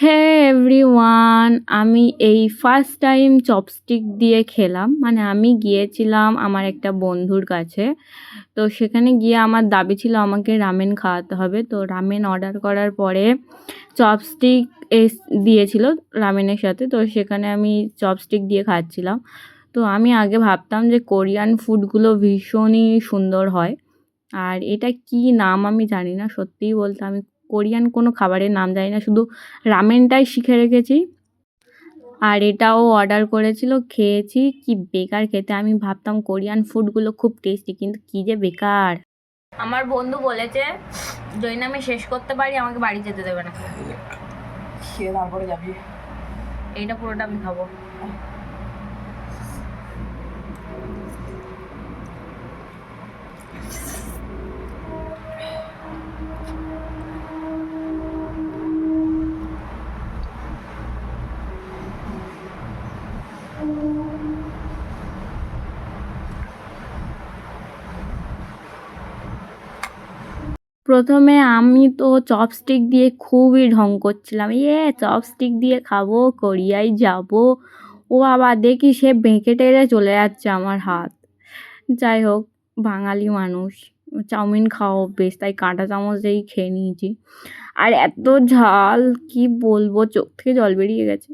হে everyone, আমি এই first time chopstick দিয়ে খেলাম। মানে আমি গিয়েছিলাম আমার একটা বন্ধুর কাছে। তো সেখানে গিয়ে আমার দাবি ছিল আমাকে রামেন খাওয়াতে হবে। তো রামেন অর্ডার করার পরে চপস্টিক দিয়েছিল রামেনের সাথে। তো সেখানে আমি চপস্টিক দিয়ে খাচ্ছিলাম। তো আমি আগে ভাবতাম যে কোরিয়ান ফুডগুলো ভীষণই সুন্দর হয়। আর এটা কি নাম আমি জানি না, সত্যিই বলতে আমি কোরিয়ান কোনো খাবারের নাম জানি না, শুধু রামেনটাই শিখে রেখেছি। আর এটাও অর্ডার করেছিল, খেয়েছি, কি বেকার খেতে। আমি ভাবতাম কোরিয়ান ফুডগুলো খুব টেস্টি, কিন্তু কি যে বেকার। আমার বন্ধু বলেছে যদি না আমি শেষ করতে পারি আমাকে বাড়ি যেতে দেবে না। খেয়ে তারপরে যাবি। এইটা পুরোটা আমি খাবো। প্রথমে আমি তো চপস্টিক দিয়ে খুবই ঢং করছিলাম, চপস্টিক দিয়ে খাবো, কোরিয়ায় যাব। ও আবার দেখি সে বেঁকে টেরে চলে যাচ্ছে আমার হাত। যাই হোক, বাঙালি মানুষ, চাউমিন খাওয়া অভ্যেস, তাই কাঁটা চামচ দিয়েই খেয়ে নিয়েছি। আর এত ঝাল, কি বলবো, চোখ থেকে জল বেরিয়ে গেছে।